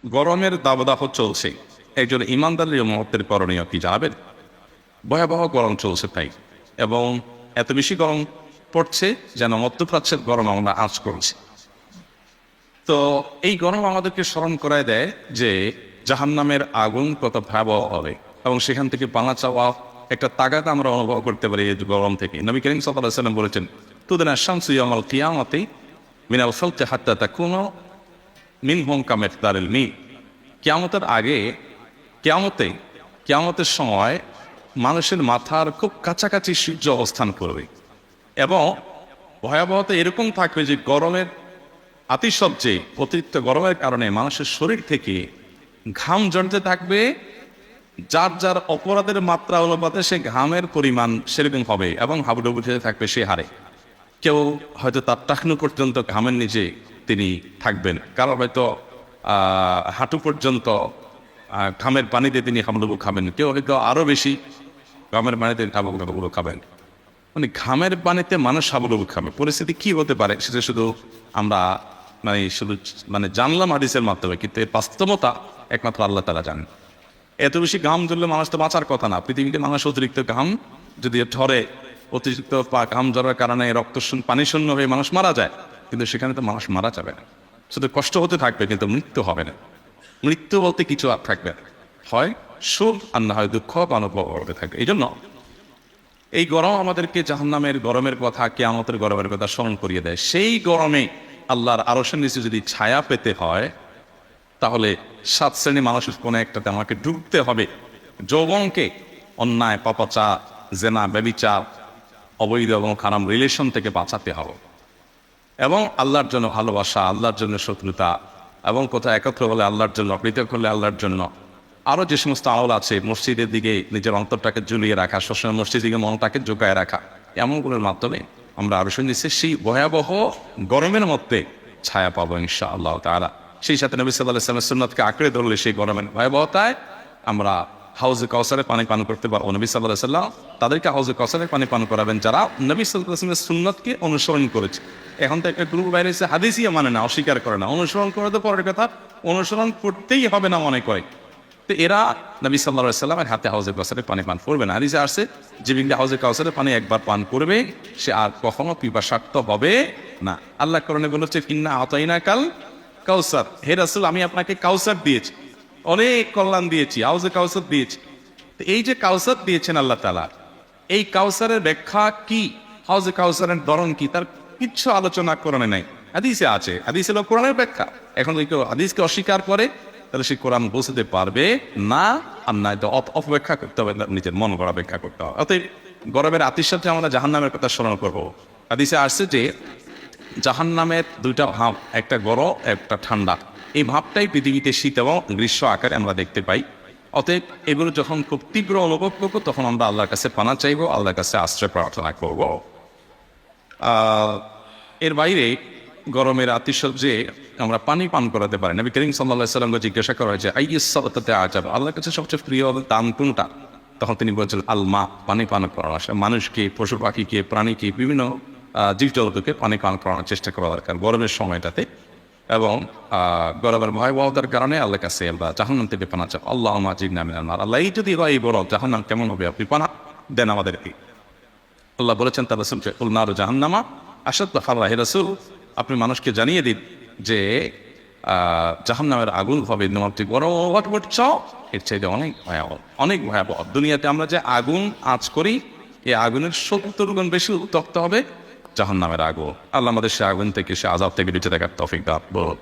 গরমের দাবদাহ চলছে, একজন ইমানদারের মুহূর্তের করণীয় কি জানাবেন? ভয়াবহ গরম চলছে তাই, এবং এত বেশি গরম পড়ছে যেন মধ্যপ্রাচ্যের গরম আমরা আঁচ করছি। তো এই গরম আমাদেরকে স্মরণ করায় দেয় যে জাহান্নামের আগুন কত ভয়াবহ হবে, এবং সেখান থেকে পানা চাওয়া একটা তাগাদ আমরা অনুভব করতে পারি এই গরম থেকে। নবী করিম সাল্লাল্লাহু আলাইহি ওয়াসাল্লাম বলেছেন, তুদনা শামসু ইয়াউমাল কিয়ামতি মিনাল খালকি হাত্তা তাকুনু মিনহুম কামিকদারিল মি। কিয়ামতের আগে, কিয়ামতের সময় মানুষের মাথার খুব কাছাকাছি সূর্য অবস্থান করবে, এবং ভয়াবহতা এরকম থাকবে যে গরমের আতিশয্যে অতিরিক্ত গরমের কারণে মানুষের শরীর থেকে ঘাম ঝরতে থাকবে। যার যার অপরাধের মাত্রা অনুপাতে সে ঘামের পরিমাণ সেরকম হবে, এবং হাবুডুবু খেতে থাকবে সে হারে। কেউ হয়তো তার টাকনু পর্যন্ত ঘামের নিচে তিনি থাকবেন, কারণ হয়তো হাঁটু পর্যন্ত ঘামের পানিতে তিনি হাবুডুবু খাবেন, কেউ হয়তো আরো বেশি ঘামের পানিতে হাবুডুবু খাবেন। মানে ঘামের পানিতে মানুষ হাবুডুবু খাবে, পরিস্থিতি কি হতে পারে সেটা শুধু আমরা জানলাম হাদিসের মাধ্যমে, কিন্তু এর বাস্তবতা একমাত্র আল্লাহ তাআলা জানেন। এত বেশি ঘাম ঝরলে মানুষ তো বাঁচার কথা না। পৃথিবীতে মানুষ অতিরিক্ত ঘাম যদি ঝরে, অতিরিক্ত ঘাম ঝরার কারণে পানি শূন্য হয়ে মানুষ মারা যায়, কিন্তু সেখানে তো মানুষ মারা যাবে না, শুধু কষ্ট হতে থাকবে, কিন্তু মৃত্যু হবে না। মৃত্যু বলতে কিছু আর থাকবে না, হয় সুখ আর না হয় দুঃখ অনুভব করতে থাকবে। এই জন্য এই গরম আমাদেরকে জাহান্নামের গরমের কথা, কিয়ামতের গরমের কথা স্মরণ করিয়ে দেয়। সেই গরমে আল্লাহর আরশের নিচে যদি ছায়া পেতে হয়, তাহলে 7 শ্রেণী মানুষের কোনো একটাতে আমাকে ডুবতে হবে। যৌবনকে অন্যায়, পাপাচার, জেনা, ব্যভিচার, অবৈধ এবং খারাপ রিলেশন থেকে বাঁচাতে হবে, এবং আল্লাহর জন্য ভালোবাসা, আল্লাহর জন্য শত্রুতা, এবং কোথাও একত্র হলে আল্লাহর জন্য, পৃথক হলে আল্লাহর জন্য। আরও যে সমস্ত আমল আছে, মসজিদের দিকে নিজের অন্তরটাকে ঝুলিয়ে রাখা, সবসময় মসজিদের দিকে মনটাকে ঝুঁকায় রাখা, এমনগুলোর মাধ্যমে আমরা আরো শুনেছি সেই ভয়াবহ গরমের মধ্যে ছায়া পাবো ইনশাআল্লাহ তাআলা। সেই সাথে নবী সাল্লাল্লাহু আলাইহি ওয়াসাল্লামের সুন্নাতকে আঁকড়ে ধরলে সেই গরমের ভয়াবহতায় আমরা হাউজে কাউসারে পানি পান করতে পারবো। নবী সাল্লাল্লাহু আলাইহি ওয়াসাল্লাম তাদেরকে হাউজে কাউসারে পানি পান করাবেন যারা নবী সাল্লাল্লাহু আলাইহি ওয়াসাল্লামের সুন্নাতকে অনুসরণ করেছে। এখন তো একটা গ্রুপ বাইরে এসে হাদিসই মানে না, অস্বীকার করে না। অনুসরণ করে তো পরের কথা, অনুসরণ করতেই হবে না মনে করে। তো এরা নবী সাল্লাল্লাহু আলাইহি ওয়াসাল্লামের হাতে হাউজে কাউসারে পানি পান করবে না। হাদিসে আসছে যে ব্যক্তি হাউজে কাউসারে পানি একবার পান করবে, সে আর কখনো পিপাসার্ত হবে না। আল্লাহ কোরআনে বলেছে, ইন্না আতাইনা কাল কাউসার, হে রাসূল আমি আপনাকে কাউসার দিয়েছি, অনেক কল্যাণ দিয়েছি, হাউজে কাউসার দিয়েছি। তো এই যে কাউসার দিয়েছেন আল্লাহ তাআলা, এই কাউসারের ব্যাখ্যা কি, হাউজে কাউসারের ধরন কি, তার কিচ্ছু আলোচনা কোরআনে নাই। হাদিসে আছে, হাদিস হলো কোরআনের ব্যাখ্যা। এখন যদি কেউ হাদিসকে অস্বীকার করে, তাহলে সে কোরআন বুঝতে পারবে না, আর না তো অপব্যাখ্যা করতে হবে, নিজের মন গড়া ব্যাখ্যা করতে হবে। অতএব গরমের আতিশয্যে আমরা জাহান্নামের কথা স্মরণ করবো। হাদিসে আসছে যে জাহান্নামের দুইটা ভাব, একটা গরম একটা ঠান্ডা। এই ভাবটাই পৃথিবীতে শীত এবং গ্রীষ্ম আকারে আমরা দেখতে পাই। অতএব এগুলো যখন খুব তীব্র অনুভব করবো, তখন আমরা আল্লাহর কাছে পানা চাইবো, আল্লাহর কাছে আশ্রয় প্রার্থনা করবো। এর বাইরে গরমের আতিশয্যে আমরা পানি পান করাতে পারি। নবী করিম সাল্লাল্লাহু আলাইহি ওয়াসাল্লামকে জিজ্ঞাসা করা হয়েছে, আইয়ুস-সালাতাতি আজাব, আল্লাহর কাছে সবচেয়ে প্রিয় দান কোনটা? তখন তিনি বলছিলেন, আল মা, পানি পান করানো। মানুষকে, পশু পাখিকে, প্রাণীকে, বিভিন্ন জীবজগতকে পানি পান করানোর চেষ্টা করা দরকার গরমের সময়টাতে। এবং গরমের ভয়াবহতার কারণে আল্লাহর কাছে আমরা জাহান্নাম থেকে পানা চাই, আল্লাহুম্মা আজিরনা মিনান নার। আল্লাহ এই যদি হয় এই বড় জাহান্নাম কেমন হবে, আপনি পানা দেন আমাদেরকে। আল্লাহ বলেছেন তার রাসূলকে, কুল নারু জাহান্নামা আশাদ্দু হাররা, হে রাসূল আপনি মানুষকে জানিয়ে দিন যে জাহান্নামের আগুন হবে গরম এর চাইতে অনেক ভয়াবহ, অনেক ভয়াবহ। দুনিয়াতে আমরা যে আগুন আঁচ করি, এই আগুনের 70 গুণ বেশি উত্তপ্ত হবে জাহান্নামের আগুন। আল্লাহ আমাদের সে আগুন থেকে, সে আযাব থেকে বেঁচে থাকার তৌফিক দান করুন।